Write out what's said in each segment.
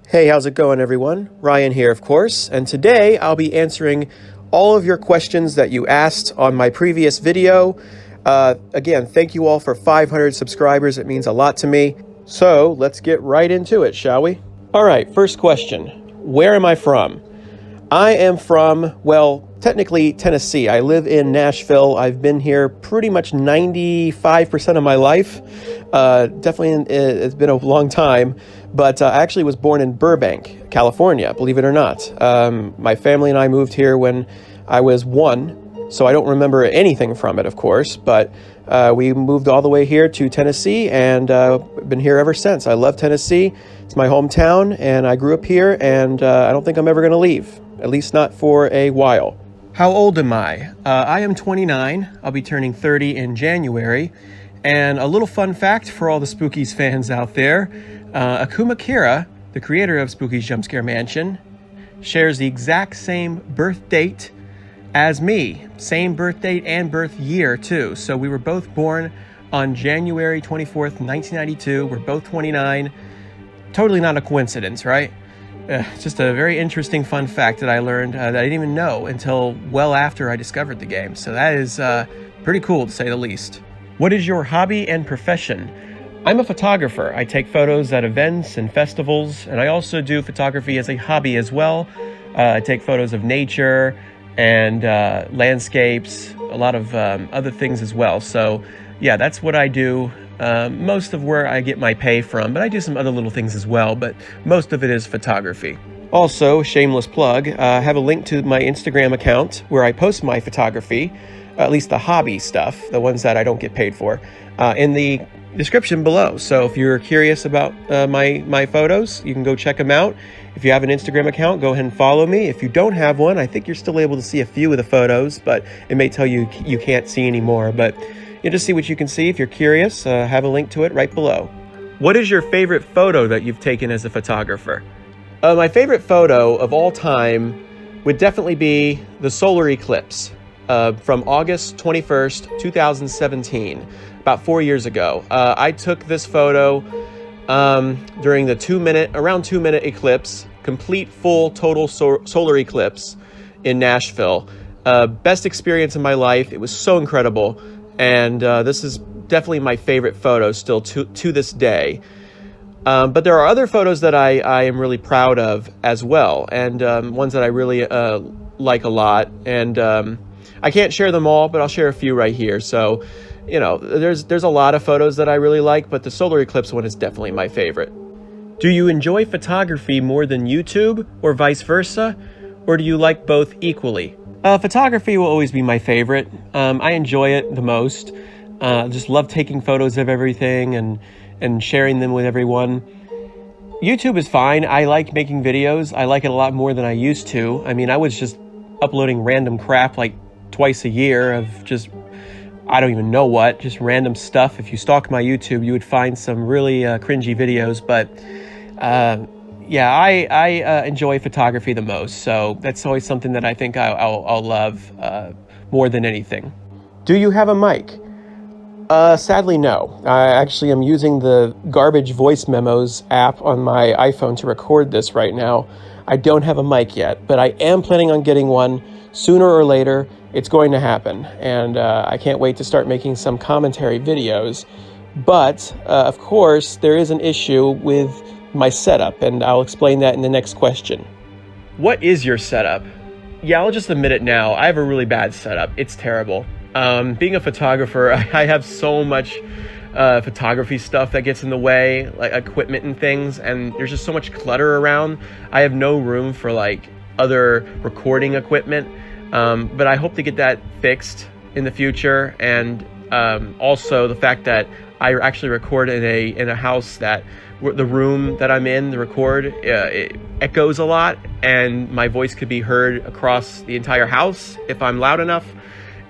Hey, how's it going, everyone? Ryan here, of course, and today I'll be answering all of your questions that you asked on my previous video. Again, thank you all for 500 subscribers. It means a lot to me. So let's get right into it, shall we? All right, first question. Where am I from? I am from, well, technically Tennessee. I live in Nashville. I've been here pretty much 95% of my life. Definitely, it's been a long time, but I actually was born in Burbank, California, believe it or not. My family and I moved here when I was 1, so I don't remember anything from it, of course, but we moved all the way here to Tennessee and been here ever since. I love Tennessee. It's my hometown, and I grew up here, and I don't think I'm ever going to leave, at least not for a while. How old am I? I am 29. I'll be turning 30 in January. And a little fun fact for all the Spookies fans out there, Akuma Kira, the creator of Spooky's Jump Scare Mansion, shares the exact same birth date as me. Same birth date and birth year, too. So we were both born on January 24th, 1992. We're both 29. Totally not a coincidence, right? Just a very interesting fun fact that I learned that I didn't even know until well after I discovered the game. So that is pretty cool, to say the least. What is your hobby and profession? I'm a photographer. I take photos at events and festivals, and I also do photography as a hobby as well. I take photos of nature and landscapes, a lot of other things as well. So yeah, that's what I do. Most of where I get my pay from, but I do some other little things as well, but most of it is photography. Also, shameless plug, I have a link to my Instagram account where I post my photography, at least the hobby stuff, the ones that I don't get paid for, in the description below. So if you're curious about my photos, you can go check them out. If you have an Instagram account, go ahead and follow me. If you don't have one, I think you're still able to see a few of the photos, but it may tell you you can't see anymore. But you just see what you can see. If you're curious, have a link to it right below. What is your favorite photo that you've taken as a photographer? My favorite photo of all time would definitely be the solar eclipse from August 21st, 2017, about 4 years ago. I took this photo during the around 2 minute eclipse, complete full total solar eclipse in Nashville. Best experience of my life. It was so incredible. And this is definitely my favorite photo still to this day. But there are other photos that I am really proud of as well, and ones that I really like a lot. And I can't share them all, but I'll share a few right here. So, you know, there's a lot of photos that I really like, but the solar eclipse one is definitely my favorite. Do you enjoy photography more than YouTube, or vice versa? Or do you like both equally? Photography will always be my favorite. I enjoy it the most. Just love taking photos of everything and sharing them with everyone. YouTube is fine. I like making videos. I like it a lot more than I used to. I mean, I was just uploading random crap like twice a year of just, I don't even know what, just random stuff. If you stalk my YouTube, you would find some really cringy videos, but yeah, I enjoy photography the most, so that's always something that I think I'll love more than anything. Do you have a mic? Sadly, no. I actually am using the garbage voice memos app on my iPhone to record this right now. I don't have a mic yet, but I am planning on getting one sooner or later. It's going to happen, and I can't wait to start making some commentary videos. But, of course, there is an issue with my setup, and I'll explain that in the next question. What is your setup? Yeah, I'll just admit it now. I have a really bad setup. It's terrible. Being a photographer, I have so much photography stuff that gets in the way, like equipment and things, and there's just so much clutter around. I have no room for like other recording equipment, but I hope to get that fixed in the future. And also the fact that I actually record in a house that the room that I'm in, the record, it echoes a lot, and my voice could be heard across the entire house if I'm loud enough,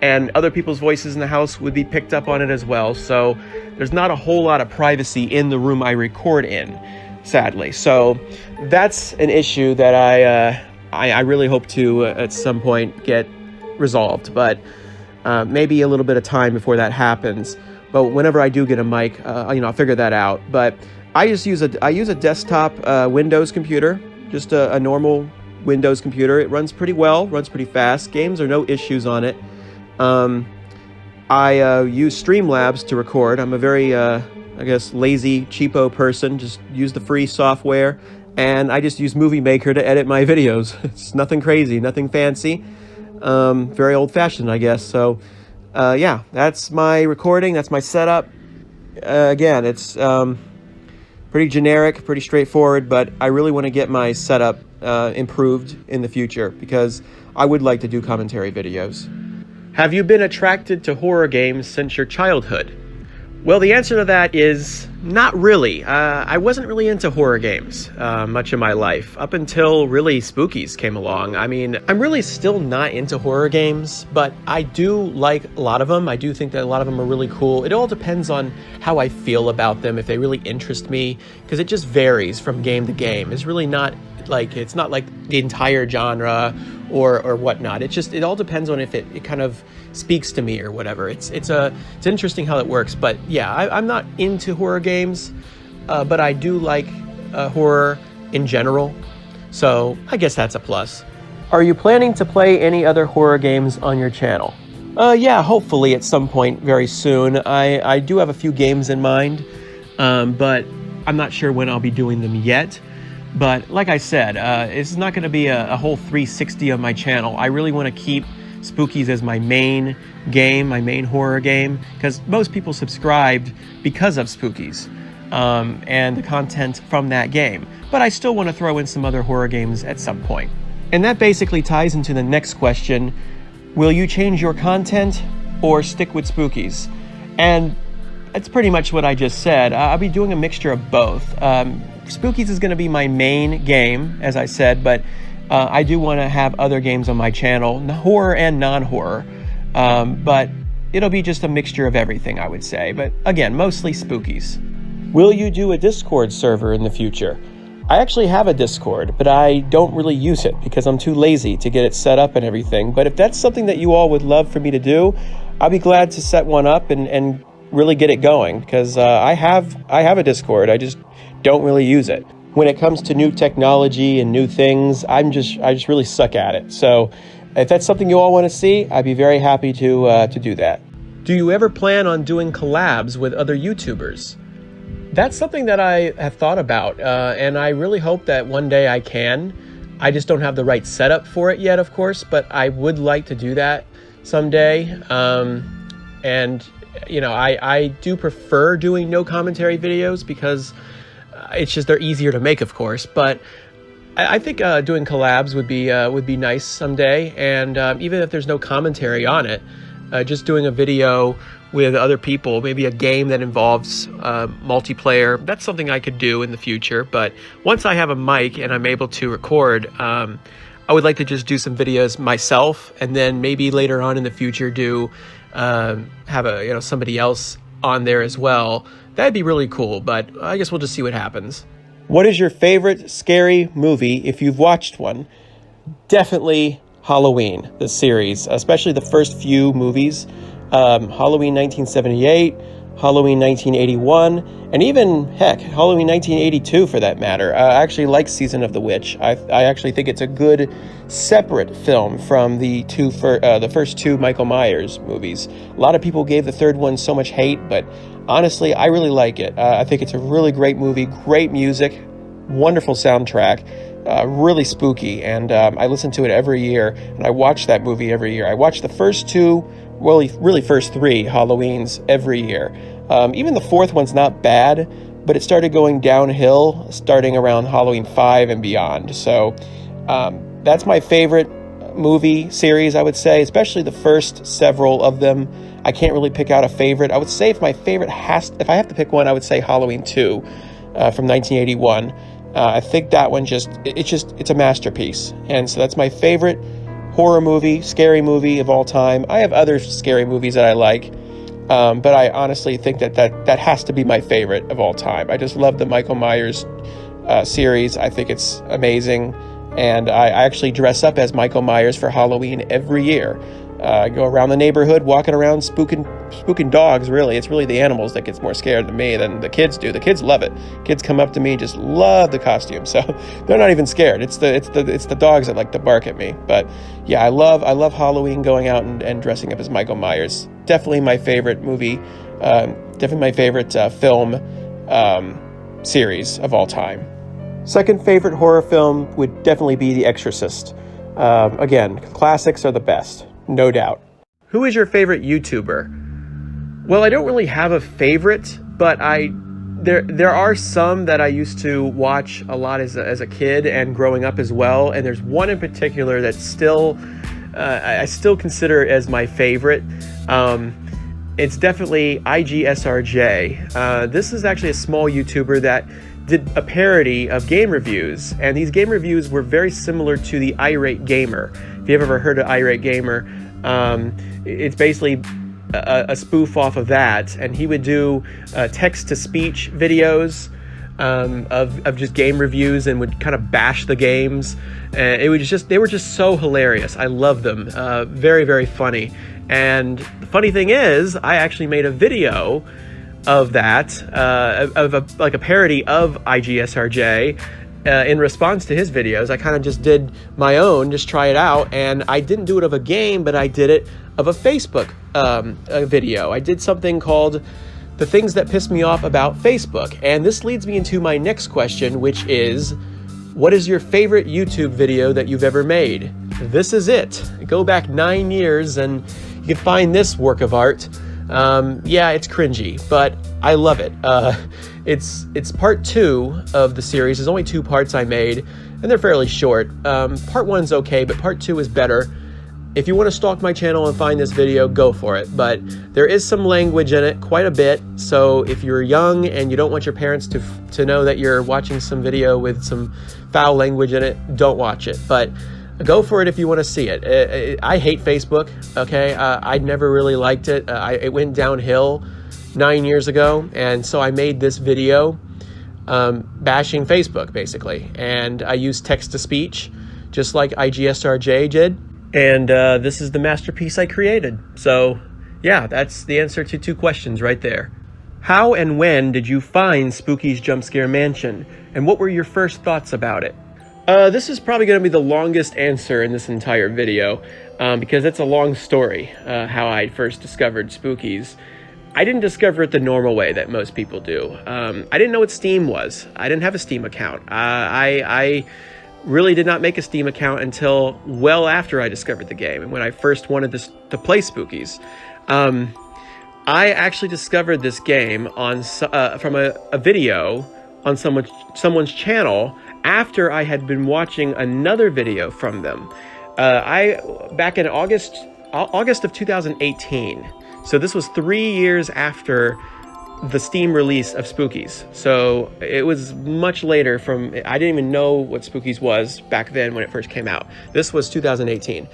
and other people's voices in the house would be picked up on it as well. So there's not a whole lot of privacy in the room I record in, sadly. So that's an issue that I really hope to at some point get resolved, but maybe a little bit of time before that happens. But whenever I do get a mic, I'll figure that out. But I use a desktop Windows computer, just a normal Windows computer. It runs pretty well, runs pretty fast. Games are no issues on it. I use Streamlabs to record. I'm a very, I guess, lazy, cheapo person. Just use the free software, and I just use Movie Maker to edit my videos. It's nothing crazy, nothing fancy. Very old-fashioned, I guess. So, yeah, that's my recording. That's my setup. Again, it's pretty generic, pretty straightforward, but I really want to get my setup improved in the future because I would like to do commentary videos. Have you been attracted to horror games since your childhood? Well, the answer to that is not really. I wasn't really into horror games much of my life, up until really Spookies came along. I mean, I'm really still not into horror games, but I do like a lot of them. I do think that a lot of them are really cool. It all depends on how I feel about them, if they really interest me, because it just varies from game to game. It's really not like, it's not like the entire genre or whatnot. It all depends on if it kind of speaks to me or whatever. It's interesting how it works. But yeah, I'm not into horror games, but I do like horror in general. So I guess that's a plus. Are you planning to play any other horror games on your channel? Yeah, hopefully at some point very soon. I do have a few games in mind, but I'm not sure when I'll be doing them yet. But like I said, it's not going to be a whole 360 of my channel. I really want to keep Spookies as my main game, my main horror game, because most people subscribed because of Spookies and the content from that game. But I still want to throw in some other horror games at some point. And that basically ties into the next question. Will you change your content or stick with Spookies? And that's pretty much what I just said. I'll be doing a mixture of both. Spookies is going to be my main game, as I said, but I do want to have other games on my channel, horror and non-horror, but it'll be just a mixture of everything, I would say. But again, mostly Spookies. Will you do a Discord server in the future? I actually have a Discord, but I don't really use it because I'm too lazy to get it set up and everything. But if that's something that you all would love for me to do, I'll be glad to set one up and really get it going, because I have a Discord. I just don't really use it. When it comes to new technology and new things, I just really suck at it. So if that's something you all want to see, I'd be very happy to do that. Do you ever plan on doing collabs with other YouTubers? That's something that I have thought about, and I really hope that one day I can. I just don't have the right setup for it yet, of course, but I would like to do that someday. And you know, I do prefer doing no commentary videos because it's just, they're easier to make, of course. But I think doing collabs would be nice someday. And even if there's no commentary on it, just doing a video with other people, maybe a game that involves multiplayer, that's something I could do in the future. But once I have a mic and I'm able to record, I would like to just do some videos myself, and then maybe later on in the future do have somebody else on there as well. That'd be really cool, but I guess we'll just see what happens. What is your favorite scary movie if you've watched one? Definitely Halloween, the series, especially the first few movies. Halloween 1978, Halloween 1981, and even, heck, Halloween 1982 for that matter. I actually like Season of the Witch. I actually think it's a good separate film from the first two Michael Myers movies. A lot of people gave the third one so much hate, but honestly, I really like it. I think it's a really great movie, great music, wonderful soundtrack, really spooky, and I listen to it every year, and I watch that movie every year. I watch the first two, well, really first three Halloweens every year. Even the fourth one's not bad, but it started going downhill starting around Halloween 5 and beyond. So that's my favorite movie series, I would say, especially the first several of them. I can't really pick out a favorite. I would say if I have to pick one, I would say Halloween 2 from 1981. I think that one it's a masterpiece. And so that's my favorite horror movie, scary movie of all time. I have other scary movies that I like, but I honestly think that has to be my favorite of all time. I just love the Michael Myers series. I think it's amazing, and I actually dress up as Michael Myers for Halloween every year. I go around the neighborhood walking around spooking spooking dogs, really. It's really the animals that gets more scared than me than the kids do. The kids love it. Kids come up to me, just love the costume. So they're not even scared. It's the dogs that like to bark at me. But yeah, I love Halloween, going out and dressing up as Michael Myers. Definitely my favorite movie. Definitely my favorite film series of all time. Second favorite horror film would definitely be The Exorcist. Again, classics are the best, no doubt. Who is your favorite YouTuber? Well, I don't really have a favorite, but there are some that I used to watch a lot as a kid and growing up as well. And there's one in particular that I still consider as my favorite. It's definitely IGSRJ. This is actually a small YouTuber that did a parody of game reviews, and these game reviews were very similar to the Irate Gamer. If you've ever heard of Irate Gamer, it's basically a spoof off of that, and he would do text-to-speech videos of just game reviews and would kind of bash the games. They were just so hilarious. I love them. Very, very funny. And the funny thing is, I actually made a video of that, like a parody of IGSRJ. In response to his videos, I kind of just did my own, just try it out, and I didn't do it of a game, but I did it of a Facebook video. I did something called The Things That Piss Me Off About Facebook, and this leads me into my next question, which is, what is your favorite YouTube video that you've ever made? This is it. Go back 9 years and you can find this work of art. Yeah, it's cringy, but I love it. It's part 2 of the series. There's only 2 parts I made, and they're fairly short. Part 1's okay, but part 2 is better. If you want to stalk my channel and find this video, go for it. But there is some language in it, quite a bit. So if you're young and you don't want your parents to know that you're watching some video with some foul language in it, don't watch it. But go for it if you want to see it. I hate Facebook, okay? I never really liked it. It went downhill 9 years ago, and so I made this video bashing Facebook, basically. And I used text-to-speech, just like IGSRJ did. And this is the masterpiece I created. So, yeah, that's the answer to 2 questions right there. How and when did you find Spooky's Jump Scare Mansion? And what were your first thoughts about it? This is probably going to be the longest answer in this entire video, because it's a long story, how I first discovered Spookies. I didn't discover it the normal way that most people do. I didn't know what Steam was. I didn't have a Steam account. I really did not make a Steam account until well after I discovered the game, and when I first wanted to play Spookies. I actually discovered this game on from a video on someone's channel after I had been watching another video from them. Back in August of 2018. So this was 3 years after the Steam release of Spookies. So it was much later I didn't even know what Spookies was back then when it first came out. This was 2018.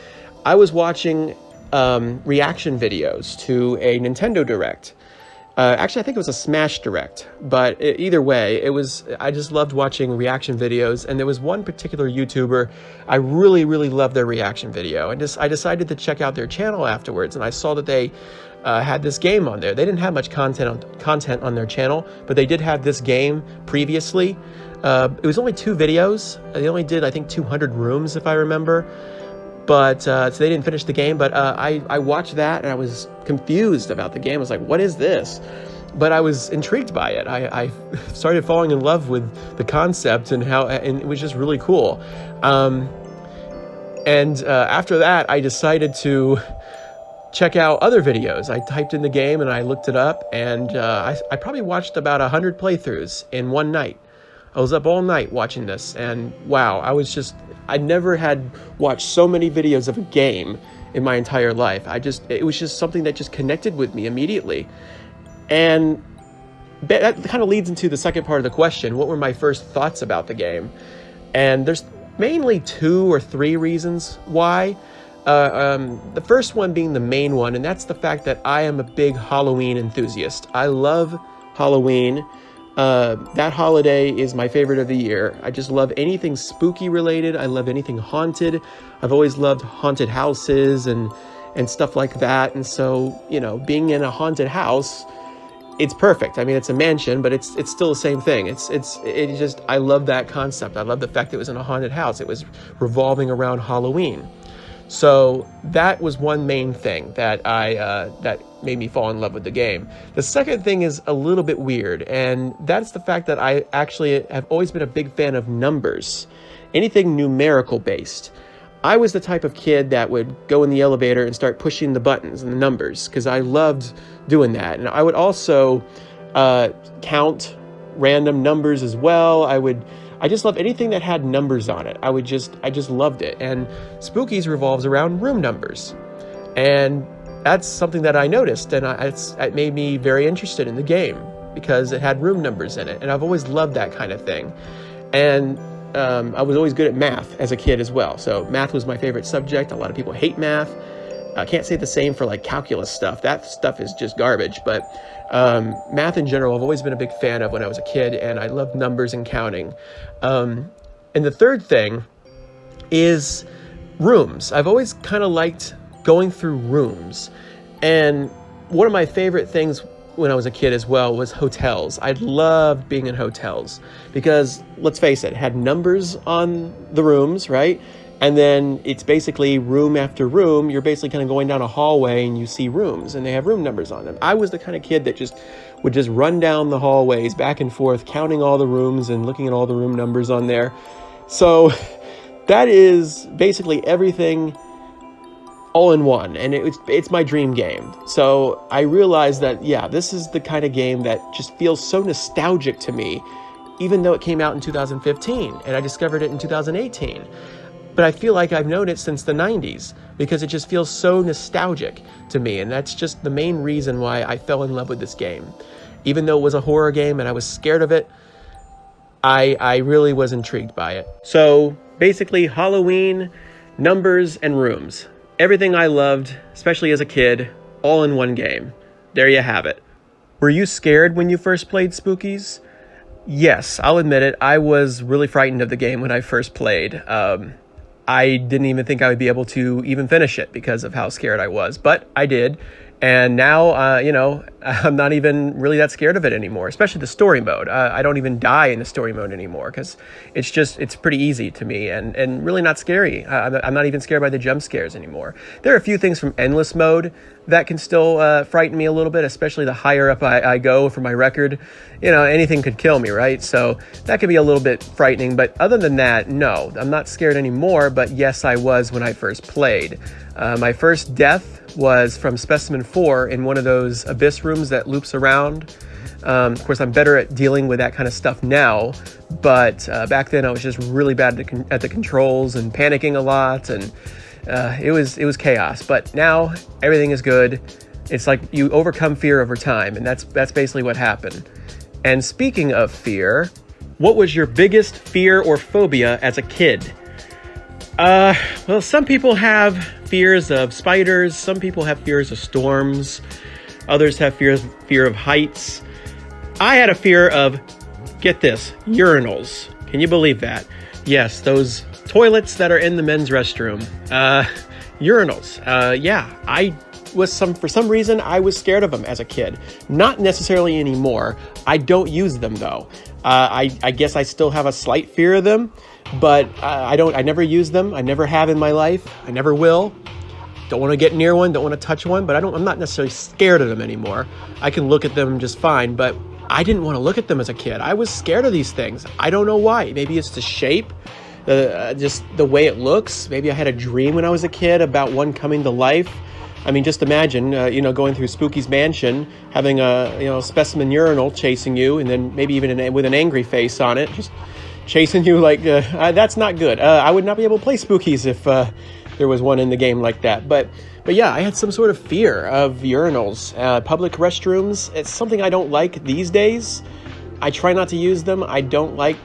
I was watching reaction videos to a Nintendo Direct. Actually, I think it was a Smash Direct, but either way, I just loved watching reaction videos, and there was one particular YouTuber, I really, really loved their reaction video, and I decided to check out their channel afterwards, and I saw that they had this game on there. They didn't have much content on their channel, but they did have this game previously. It was only 2 videos. They only did, I think, 200 rooms, if I remember. But so they didn't finish the game, but I watched that and I was confused about the game. I was like, what is this? But I was intrigued by it. I started falling in love with the concept and it was just really cool. After that, I decided to check out other videos. I typed in the game and I looked it up, and I probably watched about 100 playthroughs in one night. I was up all night watching this, and wow, I never had watched so many videos of a game in my entire life. It was just something that just connected with me immediately. And that kind of leads into the second part of the question. What were my first thoughts about the game? And there's mainly 2 or 3 reasons why. The first one being the main one, and that's the fact that I am a big Halloween enthusiast. I love Halloween. That holiday is my favorite of the year. I just love anything spooky related. I love anything haunted. I've always loved haunted houses and and stuff like that. And so, you know, being in a haunted house, it's perfect. I mean, it's a mansion, but it's still the same thing. It just, I love that concept. I love the fact that it was in a haunted house. It was revolving around Halloween. So that was one main thing that that made me fall in love with the game. The second thing is a little bit weird, and that's the fact that I actually have always been a big fan of numbers, anything numerical based. I was the type of kid that would go in the elevator and start pushing the buttons and the numbers because I loved doing that. And I would also count random numbers as well. I just loved anything that had numbers on it. I just loved it. And Spookies revolves around room numbers. And that's something that I noticed, and it made me very interested in the game because it had room numbers in it. And I've always loved that kind of thing. And I was always good at math as a kid as well. So math was my favorite subject. A lot of people hate math. I can't say the same for like calculus stuff. That stuff is just garbage. But math in general, I've always been a big fan of when I was a kid, and I loved numbers and counting. And the third thing is rooms. I've always kind of liked going through rooms. And one of my favorite things when I was a kid as well was hotels. I loved being in hotels because, let's face it had numbers on the rooms, right? And then it's basically room after room. You're basically kind of going down a hallway and you see rooms and they have room numbers on them. I was the kind of kid that would just run down the hallways back and forth, counting all the rooms and looking at all the room numbers on there. So that is basically everything all in one, and it's my dream game. So I realized that, yeah, this is the kind of game that just feels so nostalgic to me, even though it came out in 2015 and I discovered it in 2018. But I feel like I've known it since the 90s because it just feels so nostalgic to me, and that's just the main reason why I fell in love with this game. Even though it was a horror game and I was scared of it, I really was intrigued by it. So basically, Halloween, numbers, and rooms. Everything I loved, especially as a kid, all in one game. There you have it. Were you scared when you first played Spookies? Yes, I'll admit it. I was really frightened of the game when I first played. I didn't even think I would be able to even finish it because of how scared I was, but I did. And now, you know, I'm not even really that scared of it anymore, especially the story mode. I don't even die in the story mode anymore because it's pretty easy to me and really not scary. I'm not even scared by the jump scares anymore. There are a few things from endless mode that can still frighten me a little bit, especially the higher up I go for my record. You know, anything could kill me, right? So that could be a little bit frightening. But other than that, no, I'm not scared anymore. But yes, I was when I first played. My first death was from Specimen 4 in one of those abyss rooms that loops around. Of course, I'm better at dealing with that kind of stuff now, but back then I was just really bad at the controls and panicking a lot, and it was chaos. But now everything is good. It's like you overcome fear over time, and that's basically what happened. And speaking of fear, what was your biggest fear or phobia as a kid? Well, some people have fears of spiders, some people have fears of storms, others have fear of heights. I had a fear of, get this, urinals. Can you believe that? Yes, those toilets that are in the men's restroom. Urinals. Yeah, for some reason, I was scared of them as a kid. Not necessarily anymore. I don't use them though. I guess I still have a slight fear of them, but I never use them. I never have in my life. I never will. Don't want to get near one, don't want to touch one, but I'm not necessarily scared of them anymore. I can look at them just fine, but I didn't want to look at them as a kid. I was scared of these things. I don't know why. Maybe it's the shape, just the way it looks. Maybe I had a dream when I was a kid about one coming to life. I mean, just imagine, going through Spooky's mansion, having a specimen urinal chasing you, and then maybe even with an angry face on it, just chasing you like, that's not good. I would not be able to play Spookies if there was one in the game like that. But yeah, I had some sort of fear of urinals, public restrooms. It's something I don't like these days. I try not to use them. I don't like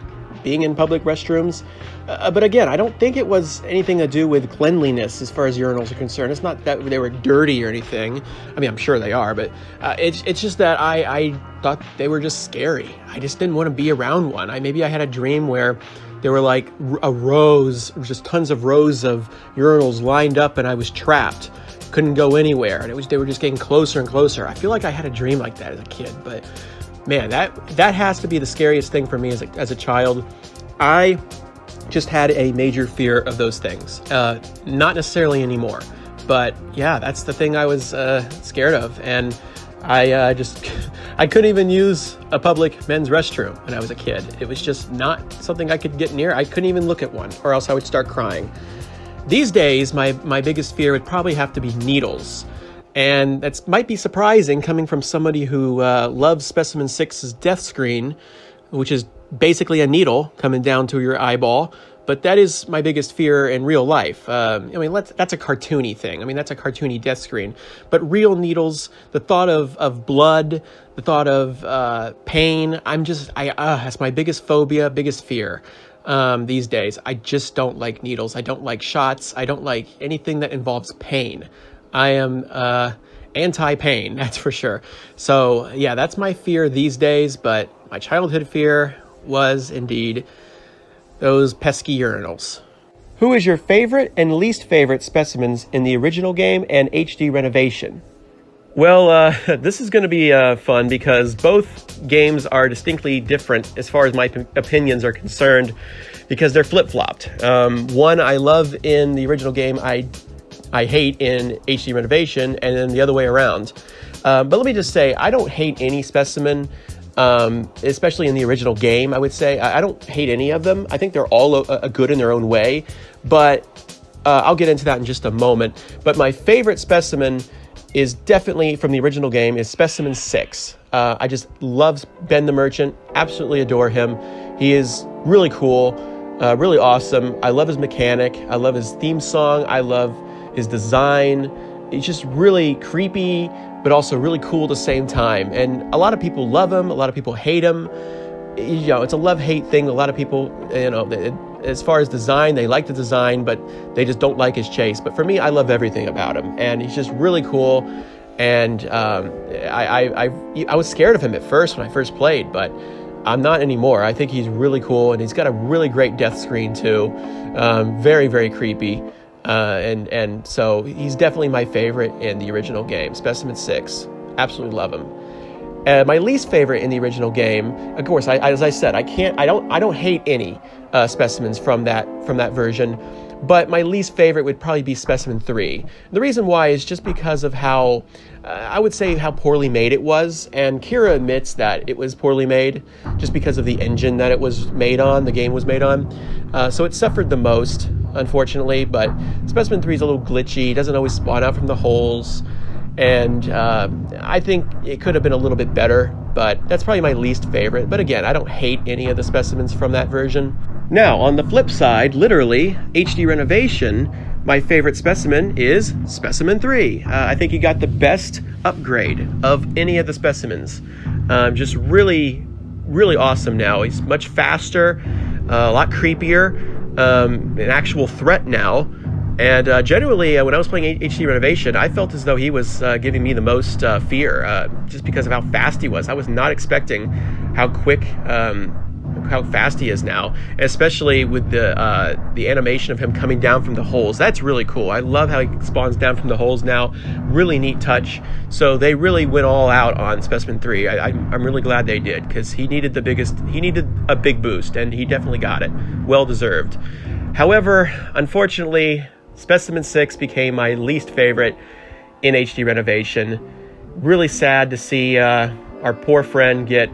being in public restrooms. But again, I don't think it was anything to do with cleanliness as far as urinals are concerned. It's not that they were dirty or anything. I mean, I'm sure they are, but it's just that I thought they were just scary. I just didn't want to be around one. Maybe I had a dream where there were like just tons of rows of urinals lined up and I was trapped. couldn't go anywhere, and they were just getting closer and closer. I feel like I had a dream like that as a kid, but man, that has to be the scariest thing for me as a child. I just had a major fear of those things. Not necessarily anymore, but yeah, that's the thing I was scared of. And I couldn't even use a public men's restroom when I was a kid. It was just not something I could get near. I couldn't even look at one, or else I would start crying. These days, my biggest fear would probably have to be needles. And that might be surprising coming from somebody who loves Specimen 6's death screen, which is basically a needle coming down to your eyeball. But that is my biggest fear in real life. I mean, that's a cartoony thing. I mean, that's a cartoony death screen. But real needles, the thought of blood, the thought of pain, that's my biggest phobia, biggest fear these days. I just don't like needles. I don't like shots. I don't like anything that involves pain. I am anti-pain, that's for sure. So yeah, that's my fear these days. But my childhood fear was indeed those pesky urinals. Who is your favorite and least favorite specimens in the original game and HD Renovation? Well, this is going to be fun because both games are distinctly different as far as my opinions are concerned, because they're flip-flopped. One I love in the original game, I hate in HD Renovation, and then the other way around. But let me just say, I don't hate any specimen, especially in the original game, I would say. I don't hate any of them. I think they're all good in their own way, but I'll get into that in just a moment. But my favorite specimen is definitely from the original game is Specimen 6. I just love Ben the Merchant, absolutely adore him. He is really cool, really awesome. I love his mechanic. I love his theme song. I love his design. It's just really creepy, but also really cool at the same time. And a lot of people love him. A lot of people hate him. You know, it's a love-hate thing. A lot of people, as far as design, they like the design, but they just don't like his chase. But for me, I love everything about him, and he's just really cool. And I was scared of him at first when I first played, but I'm not anymore. I think he's really cool, and he's got a really great death screen too. Very, very creepy. And so he's definitely my favorite in the original game, Specimen 6. Absolutely love him. My least favorite in the original game, of course, as I said, I don't hate any specimens from that version, but my least favorite would probably be Specimen 3. The reason why is just because of how, I would say how poorly made it was, and Kira admits that it was poorly made just because of the engine that it was made on, the game was made on. So it suffered the most, unfortunately, but Specimen 3 is a little glitchy, doesn't always spawn out from the holes, and I think it could have been a little bit better, but that's probably my least favorite. But again, I don't hate any of the specimens from that version. Now, on the flip side, literally, HD Renovation, my favorite specimen is Specimen 3. I think he got the best upgrade of any of the specimens. Just really, really awesome now. He's much faster, a lot creepier, an actual threat now. And generally, when I was playing HD Renovation, I felt as though he was giving me the most fear, just because of how fast he was. I was not expecting how quick, how fast he is now, especially with the animation of him coming down from the holes. That's really cool. I love how he spawns down from the holes now. Really neat touch. So they really went all out on Specimen 3. I'm really glad they did, because he needed a big boost, and he definitely got it. Well deserved. However, unfortunately, Specimen 6 became my least favorite in HD Renovation. Really sad to see our poor friend get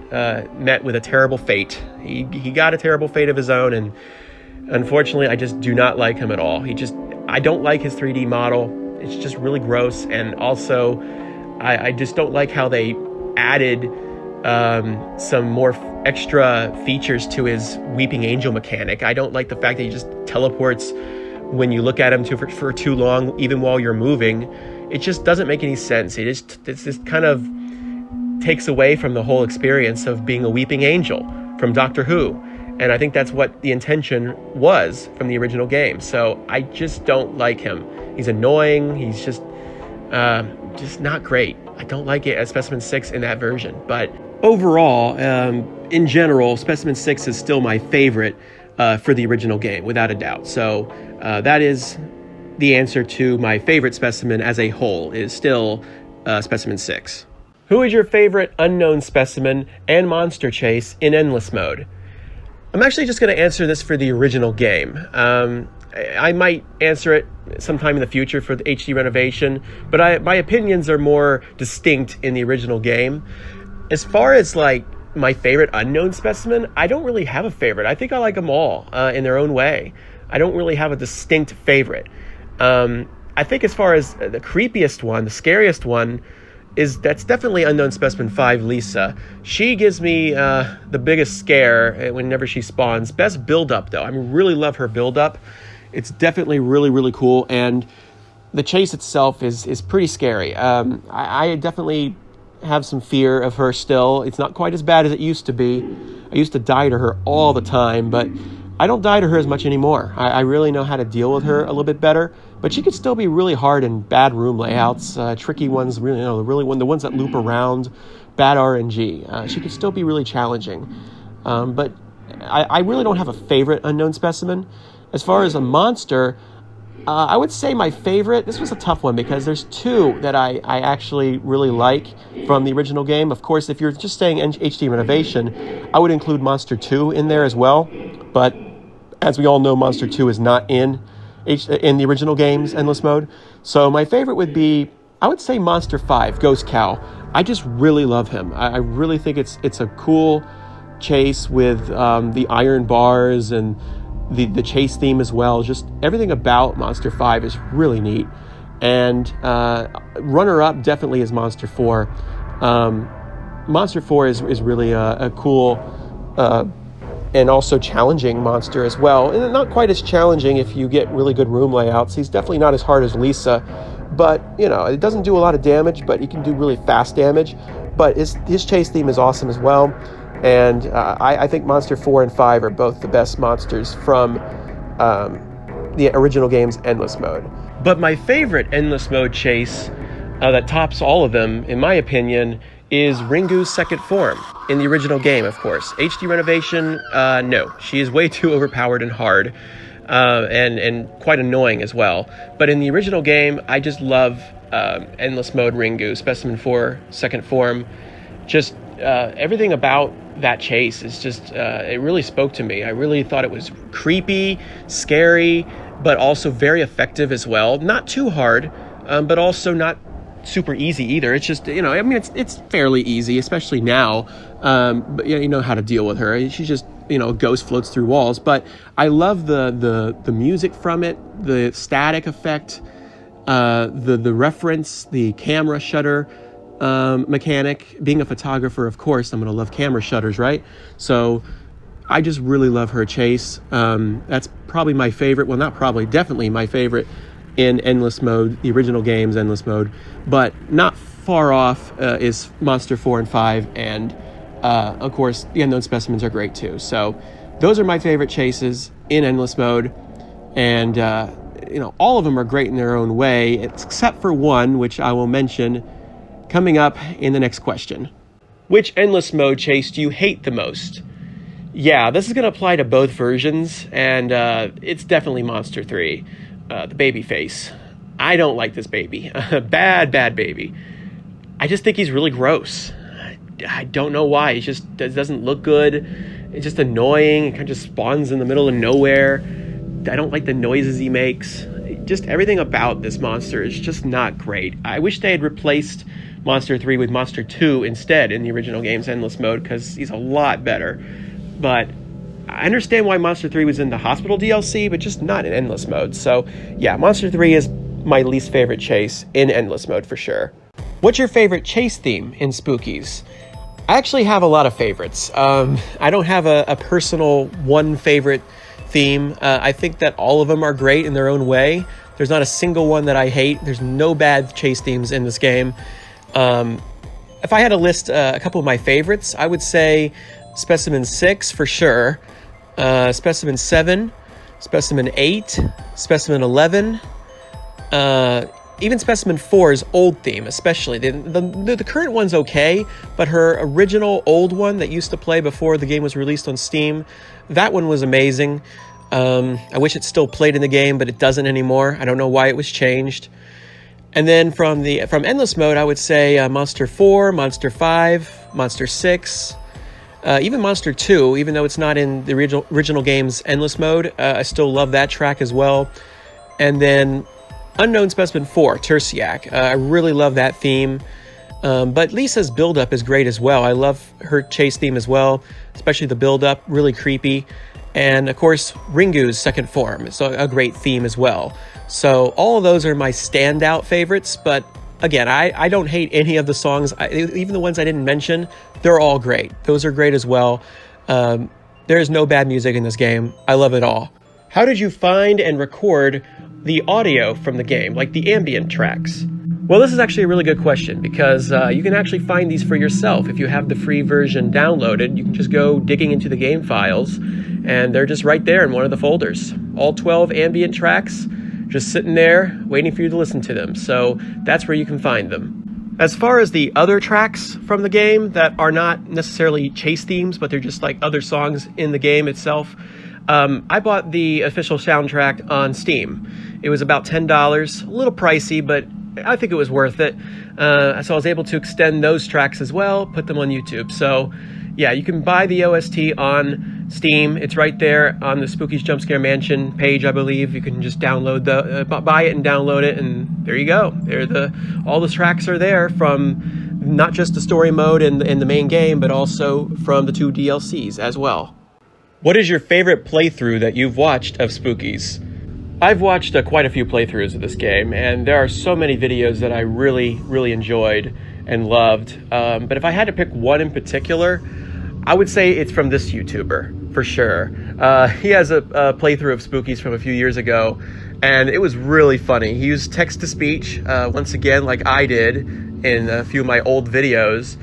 met with a terrible fate. He got a terrible fate of his own, and unfortunately, I just do not like him at all. I don't like his 3D model. It's just really gross, and also, I just don't like how they added some more extra features to his Weeping Angel mechanic. I don't like the fact that he just teleports when you look at him for too long, even while you're moving. It just doesn't make any sense. It just kind of takes away from the whole experience of being a weeping angel from Doctor Who. And I think that's what the intention was from the original game. So I just don't like him. He's annoying. He's just not great. I don't like it as Specimen 6 in that version. But overall, in general, Specimen 6 is still my favorite for the original game, without a doubt. So that is the answer to my favorite specimen as a whole is still Specimen 6. Who is your favorite unknown specimen and monster chase in endless mode? I'm actually just going to answer this for the original game. I might answer it sometime in the future for the HD Renovation, but my opinions are more distinct in the original game. As far as like my favorite unknown specimen, I don't really have a favorite. I think I like them all in their own way. I don't really have a distinct favorite. I think as far as the creepiest one, the scariest one, that's definitely Unknown Specimen 5, Lisa. She gives me the biggest scare whenever she spawns. Best build-up, though. I really love her build-up. It's definitely really, really cool, and the chase itself is pretty scary. I definitely have some fear of her still. It's not quite as bad as it used to be. I used to die to her all the time, but I don't die to her as much anymore. I really know how to deal with her a little bit better, but she could still be really hard in bad room layouts, tricky ones, really, the ones that loop around, bad RNG. She could still be really challenging, but I really don't have a favorite unknown specimen. As far as a monster, I would say my favorite, this was a tough one because there's two that I actually really like from the original game. Of course, if you're just saying HD Renovation, I would include Monster 2 in there as well. But as we all know, Monster 2 is not in the original game's Endless Mode. So my favorite would be, I would say Monster 5, Ghost Cow. I just really love him. I really think it's a cool chase with the iron bars and the chase theme as well. Just everything about Monster 5 is really neat. And runner-up definitely is Monster 4. Monster 4 is really a cool and also challenging monster as well. And not quite as challenging if you get really good room layouts. He's definitely not as hard as Lisa, but it doesn't do a lot of damage, but he can do really fast damage. But his chase theme is awesome as well. And I think Monster 4 and 5 are both the best monsters from the original game's Endless Mode. But my favorite Endless Mode chase that tops all of them, in my opinion, is Ringu's second form in the original game, of course. HD Renovation, no. She is way too overpowered and hard, and quite annoying as well. But in the original game, I just love Endless Mode Ringu, Specimen 4, second form. Just everything about that chase is just, it really spoke to me. I really thought it was creepy, scary, but also very effective as well. Not too hard, but also not super easy either. It's just, it's fairly easy, especially now. But you know how to deal with her. She's just, a ghost floats through walls. But I love the music from it, the static effect, the reference, the camera shutter mechanic. Being a photographer, of course, I'm going to love camera shutters, right? So I just really love her chase. That's probably my favorite. Well, not probably, definitely my favorite in Endless Mode, the original game's Endless Mode. But not far off is Monster 4 and 5. And, of course, the Unknown Specimens are great, too. So those are my favorite chases in Endless Mode. And, all of them are great in their own way, except for one, which I will mention coming up in the next question. Which Endless Mode chase do you hate the most? Yeah, this is going to apply to both versions, and it's definitely Monster 3, the baby face. I don't like this baby. Bad baby. I just think he's really gross. I don't know why. It just doesn't look good. It's just annoying. It kind of just spawns in the middle of nowhere. I don't like the noises he makes. Just everything about this monster is just not great. I wish they had replaced Monster 3 with Monster 2 instead in the original game's Endless Mode, because he's a lot better. But I understand why Monster 3 was in the Hospital DLC, but just not in Endless Mode. So yeah, Monster 3 is my least favorite chase in Endless Mode for sure. What's your favorite chase theme in Spookies? I actually have a lot of favorites. I don't have a personal one favorite theme. I think that all of them are great in their own way. There's not a single one that I hate. There's no bad chase themes in this game. If I had to list a couple of my favorites, I would say Specimen 6 for sure, Specimen 7, Specimen 8, Specimen 11, even Specimen 4's old theme, especially. The current one's okay, but her original old one that used to play before the game was released on Steam, that one was amazing. I wish it still played in the game, but it doesn't anymore. I don't know why it was changed. And then from Endless Mode, I would say Monster 4, Monster 5, Monster 6, even Monster 2, even though it's not in the original game's Endless Mode. I still love that track as well. And then Unknown Specimen 4, Tertiac. I really love that theme. But Lisa's build-up is great as well. I love her chase theme as well, especially the build-up, really creepy. And of course, Ringu's Second Form is a great theme as well. So all of those are my standout favorites, but again, I don't hate any of the songs. Even the ones I didn't mention, they're all great. Those are great as well. There is no bad music in this game. I love it all. How did you find and record the audio from the game, like the ambient tracks? Well, this is actually a really good question because you can actually find these for yourself. If you have the free version downloaded, you can just go digging into the game files, and they're just right there in one of the folders. All 12 ambient tracks, just sitting there waiting for you to listen to them. So that's where you can find them. As far as the other tracks from the game that are not necessarily chase themes, but they're just like other songs in the game itself, I bought the official soundtrack on Steam. It was about $10, a little pricey, but I think it was worth it. So I was able to extend those tracks as well, put them on YouTube. So yeah, you can buy the OST on Steam. It's right there on the Spooky's Jump Scare Mansion page, I believe. You can just download buy it and download it, and there you go. All the tracks are there from not just the story mode and the main game, but also from the 2 DLCs as well. What is your favorite playthrough that you've watched of Spooky's? I've watched quite a few playthroughs of this game, and there are so many videos that I really, really enjoyed and loved. But if I had to pick one in particular, I would say it's from this YouTuber, for sure. He has a playthrough of Spooky's from a few years ago, and it was really funny. He used text-to-speech, once again, like I did in a few of my old videos.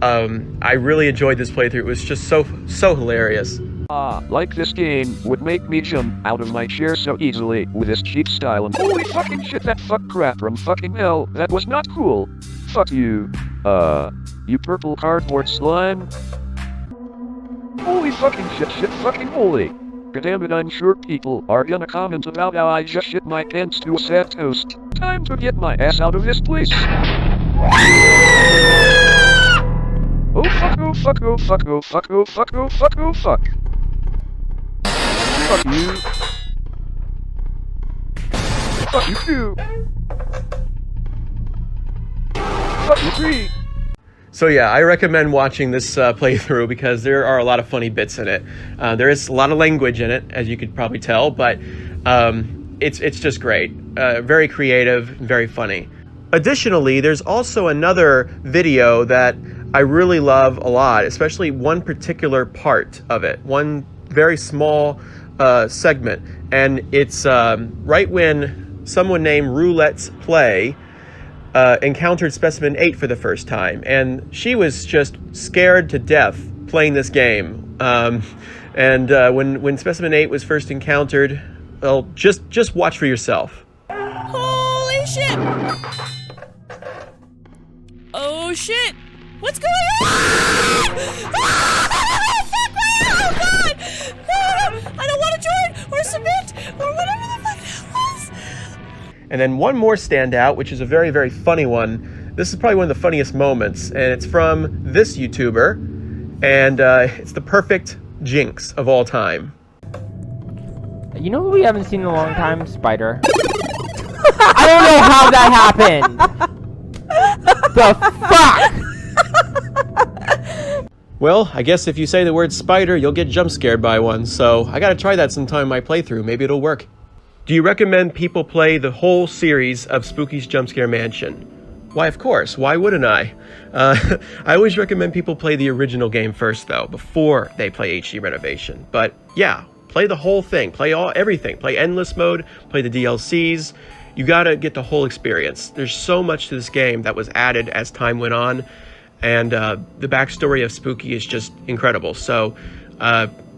I really enjoyed this playthrough. It was just so hilarious. Like this game would make me jump out of my chair so easily with this cheap style and holy fucking shit, that fuck crap from fucking hell, that was not cool. Fuck you. You purple cardboard slime. Holy fucking shit fucking holy. Goddammit, it, I'm sure people are gonna comment about how I just shit my pants to a sad toast. Time to get my ass out of this place. Oh fuck, oh fuck, oh fuck, oh fuck, oh fuck, oh fuck, oh fuck. Fuck you. Fuck you too. Fuck you three. So yeah, I recommend watching this playthrough because there are a lot of funny bits in it. There is a lot of language in it, as you could probably tell, but it's just great. Very creative, very funny. Additionally, there's also another video that I really love a lot, especially one particular part of it, one very small segment, and it's right when someone named Roulette's Play encountered Specimen 8 for the first time, and she was just scared to death playing this game. When Specimen 8 was first encountered, well, just watch for yourself. Holy shit! Oh shit! What's going on? Oh god! I don't want to join or submit or whatever the fuck that was. And then one more standout, which is a very, very funny one. This is probably one of the funniest moments, and it's from this YouTuber, and it's the perfect jinx of all time. You know who we haven't seen in a long time? Spider. I don't know how that happened. The fuck? Well, I guess if you say the word spider, you'll get jump scared by one, so I gotta try that sometime in my playthrough. Maybe it'll work. Do you recommend people play the whole series of Spooky's Jump Scare Mansion? Why, of course. Why wouldn't I? I always recommend people play the original game first, though, before they play HD Renovation. But yeah, play the whole thing. Play everything. Play Endless Mode. Play the DLCs. You gotta get the whole experience. There's so much to this game that was added as time went on, and the backstory of Spooky is just incredible. So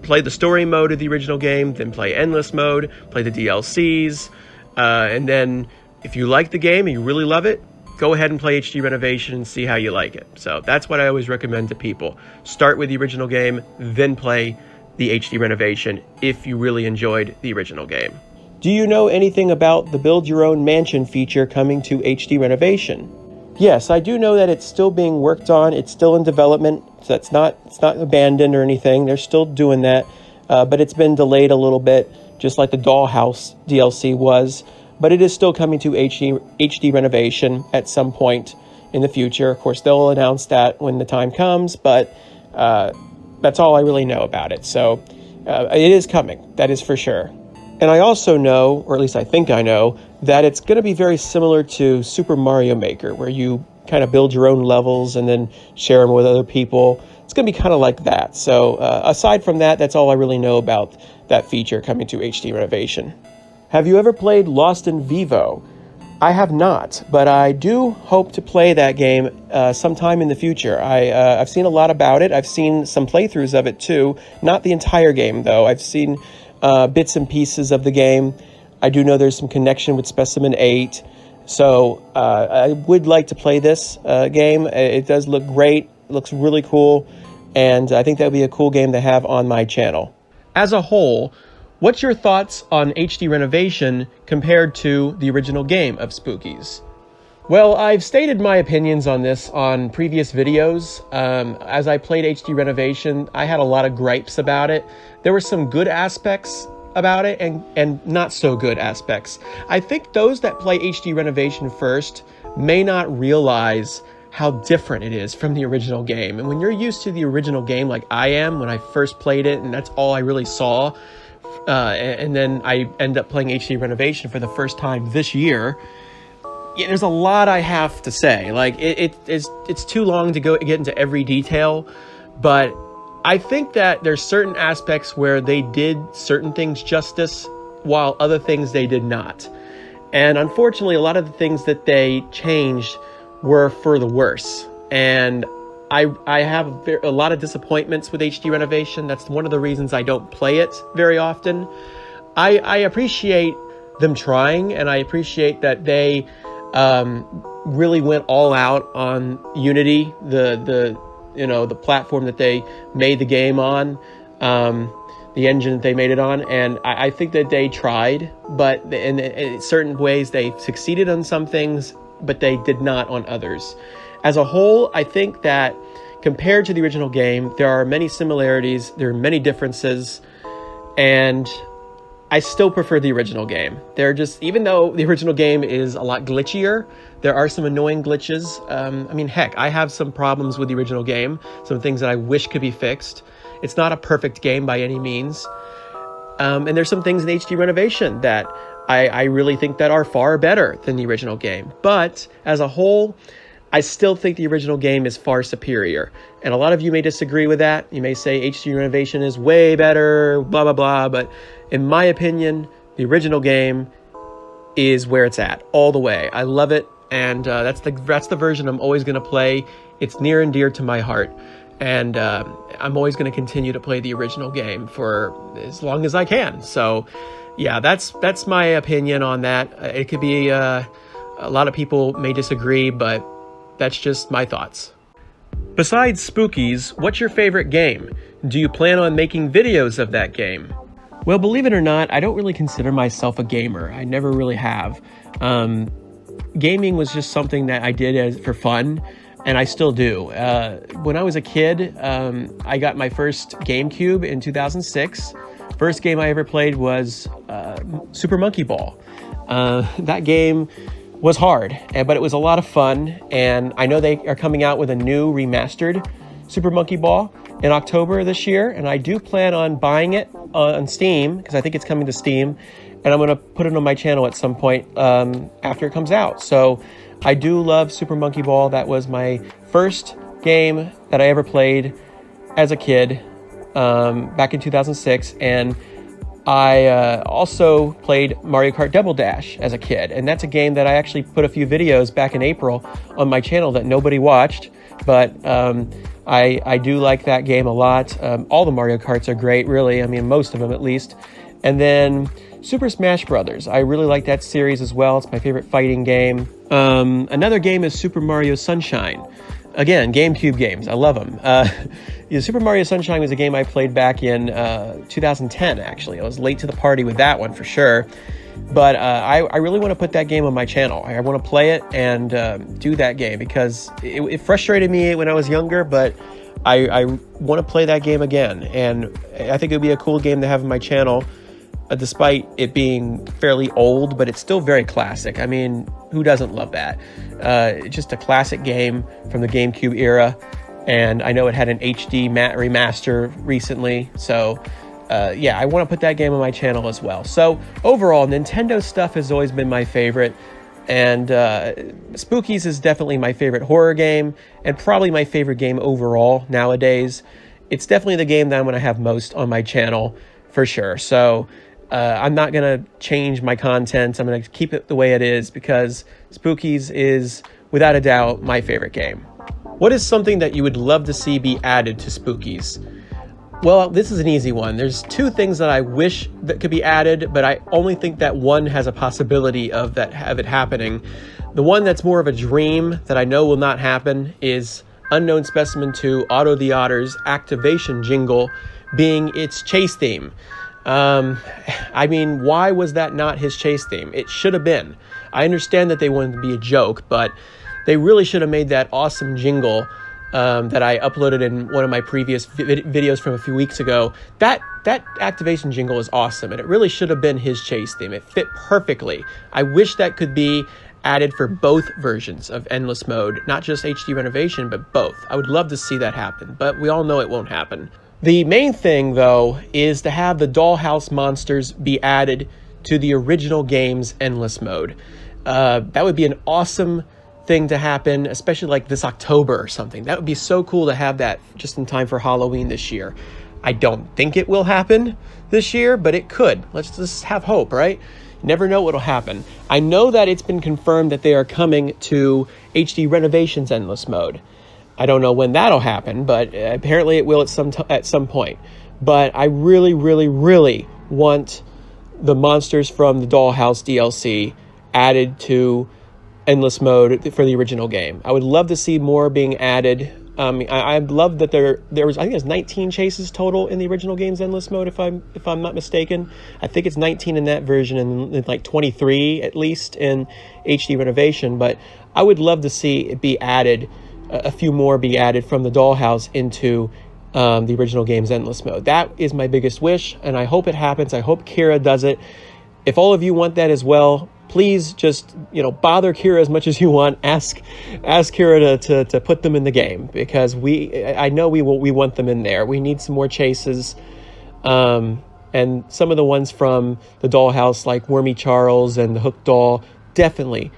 play the story mode of the original game, then play Endless Mode, play the DLCs, and then if you like the game and you really love it, go ahead and play HD Renovation and see how you like it. So that's what I always recommend to people. Start with the original game, then play the HD Renovation if you really enjoyed the original game. Do you know anything about the Build Your Own Mansion feature coming to HD Renovation? Yes, I do know that it's still being worked on. It's still in development, so it's not abandoned or anything. They're still doing that, but it's been delayed a little bit, just like the Dollhouse DLC was. But it is still coming to HD Renovation at some point in the future. Of course, they'll announce that when the time comes, but that's all I really know about it. So it is coming, that is for sure. And I also know, or at least I think I know, that it's going to be very similar to Super Mario Maker, where you kind of build your own levels and then share them with other people. It's going to be kind of like that. So aside from that, that's all I really know about that feature coming to HD Renovation. Have you ever played Lost in Vivo? I have not, but I do hope to play that game sometime in the future. I've seen a lot about it. I've seen some playthroughs of it too. Not the entire game, though. I've seen bits and pieces of the game. I do know there's some connection with Specimen 8. So I would like to play this game. It does look great. It looks really cool. And I think that would be a cool game to have on my channel. As a whole, what's your thoughts on HD Renovation compared to the original game of Spookies? Well, I've stated my opinions on this on previous videos. As I played HD Renovation, I had a lot of gripes about it. There were some good aspects about it and not so good aspects. I think those that play HD Renovation first may not realize how different it is from the original game. And when you're used to the original game like I am when I first played it, and that's all I really saw, and then I end up playing HD Renovation for the first time this year, yeah, there's a lot I have to say. Like it's too long to get into every detail, but I think that there's certain aspects where they did certain things justice while other things they did not. And unfortunately, a lot of the things that they changed were for the worse. And I have a lot of disappointments with HD Renovation. That's one of the reasons I don't play it very often. I appreciate them trying, and I appreciate that they really went all out on Unity, the platform that they made the game on, the engine that they made it on. And I think that they tried, but in certain ways they succeeded on some things, but they did not on others. As a whole, I think that compared to the original game, there are many similarities, there are many differences, and I still prefer the original game. Even though the original game is a lot glitchier, there are some annoying glitches. I mean, heck, I have some problems with the original game, some things that I wish could be fixed. It's not a perfect game by any means. And there's some things in HD Renovation that I really think that are far better than the original game. But as a whole, I still think the original game is far superior. And a lot of you may disagree with that. You may say HD Renovation is way better, blah, blah, blah. But in my opinion, the original game is where it's at all the way. I love it. And that's the version I'm always going to play. It's near and dear to my heart. And I'm always going to continue to play the original game for as long as I can. So yeah, that's my opinion on that. It could be, a lot of people may disagree, but that's just my thoughts. Besides Spookies, what's your favorite game? Do you plan on making videos of that game? Well, believe it or not, I don't really consider myself a gamer. I never really have. Gaming was just something that I did for fun, and I still do. When I was a kid, I got my first GameCube in 2006. First game I ever played was Super Monkey Ball. That game was hard, but it was a lot of fun, and I know they are coming out with a new remastered Super Monkey Ball in October this year, and I do plan on buying it on Steam, because I think it's coming to Steam, and I'm going to put it on my channel at some point after it comes out. So I do love Super Monkey Ball. That was my first game that I ever played as a kid back in 2006, and I also played Mario Kart Double Dash as a kid, and that's a game that I actually put a few videos back in April on my channel that nobody watched, but I do like that game a lot. All the Mario Karts are great, really. I mean, most of them at least. And then Super Smash Brothers. I really like that series as well. It's my favorite fighting game. Another game is Super Mario Sunshine. Again, GameCube games. I love them. Super Mario Sunshine was a game I played back in 2010, actually. I was late to the party with that one for sure. But I really want to put that game on my channel. I want to play it and do that game because it frustrated me when I was younger, but I want to play that game again. And I think it would be a cool game to have on my channel, despite it being fairly old, but it's still very classic. I mean, who doesn't love that? It's just a classic game from the GameCube era. And I know it had an HD remaster recently, so yeah, I want to put that game on my channel as well. So overall, Nintendo stuff has always been my favorite, and Spookies is definitely my favorite horror game, and probably my favorite game overall nowadays. It's definitely the game that I'm going to have most on my channel, for sure. So I'm not going to change my content. I'm going to keep it the way it is, because Spookies is, without a doubt, my favorite game. What is something that you would love to see be added to Spookies? Well, this is an easy one. There's two things that I wish that could be added, but I only think that one has a possibility of it happening. The one that's more of a dream that I know will not happen is Unknown Specimen 2 Otto the Otter's activation jingle being its chase theme. I mean, why was that not his chase theme? It should have been. I understand that they wanted to be a joke, but they really should have made that awesome jingle that I uploaded in one of my previous videos from a few weeks ago. That activation jingle is awesome, and it really should have been his chase theme. It fit perfectly. I wish that could be added for both versions of Endless Mode, not just HD Renovation, but both. I would love to see that happen, but we all know it won't happen. The main thing, though, is to have the dollhouse monsters be added to the original game's Endless Mode. That would be an awesome thing to happen, especially like this October or something. That would be so cool to have that just in time for Halloween this year. I don't think it will happen this year, but it could. Let's just have hope, right? You never know what'll happen. I know that it's been confirmed that they are coming to HD Renovation's Endless Mode. I don't know when that'll happen, but apparently it will at some point. But I really, really, really want the monsters from the Dollhouse DLC added to Endless Mode for the original game. I would love to see more being added. I love that there was, I think there's 19 chases total in the original game's Endless Mode, if I'm not mistaken. I think it's 19 in that version and like 23 at least in HD Renovation. But I would love to see it be added, a few more be added from the Dollhouse into the original game's Endless Mode. That is my biggest wish, and I hope it happens. I hope Kira does it. If all of you want that as well, please just, bother Kira as much as you want. Ask Kira to put them in the game, because I know we want them in there. We need some more chases. And some of the ones from the Dollhouse, like Wormy Charles and the Hook Doll, definitely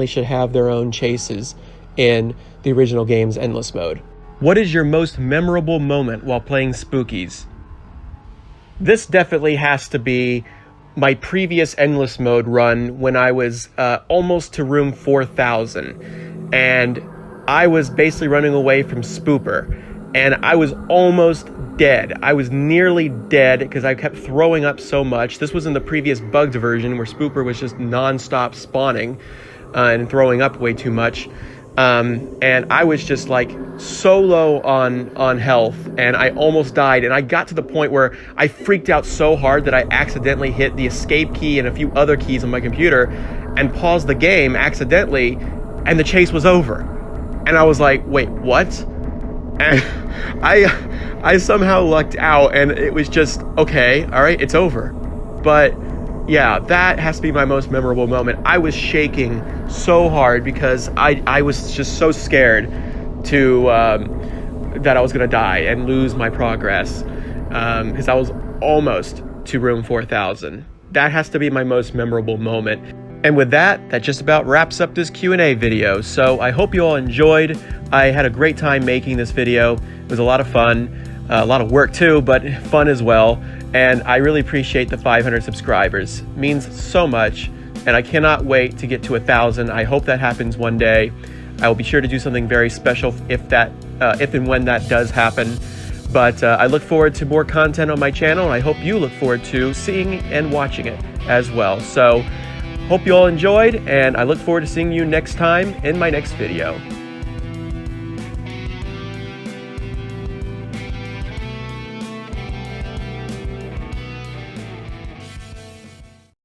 should have their own chases in the original game's Endless Mode. What is your most memorable moment while playing Spookies? This definitely has to be my previous Endless Mode run when I was almost to room 4000, and I was basically running away from Spooper, and I was almost dead. I was nearly dead because I kept throwing up so much. This was in the previous bugged version where Spooper was just non-stop spawning and throwing up way too much. And I was just like so low on health, and I almost died. And I got to the point where I freaked out so hard that I accidentally hit the escape key and a few other keys on my computer and paused the game accidentally, and the chase was over. And I was like, wait, what? And I somehow lucked out, and it was just, okay, all right, it's over. But yeah, that has to be my most memorable moment. I was shaking so hard because I was just so scared that I was gonna die and lose my progress, because I was almost to room 4000. That has to be my most memorable moment. And with that just about wraps up this Q&A video. So I hope you all enjoyed. I had a great time making this video. It was a lot of fun, a lot of work too, but fun as well. And I really appreciate the 500 subscribers. It means so much, and I cannot wait to get to 1,000. I hope that happens one day. I will be sure to do something very special if and when that does happen. But I look forward to more content on my channel, and I hope you look forward to seeing and watching it as well. So hope you all enjoyed, and I look forward to seeing you next time in my next video.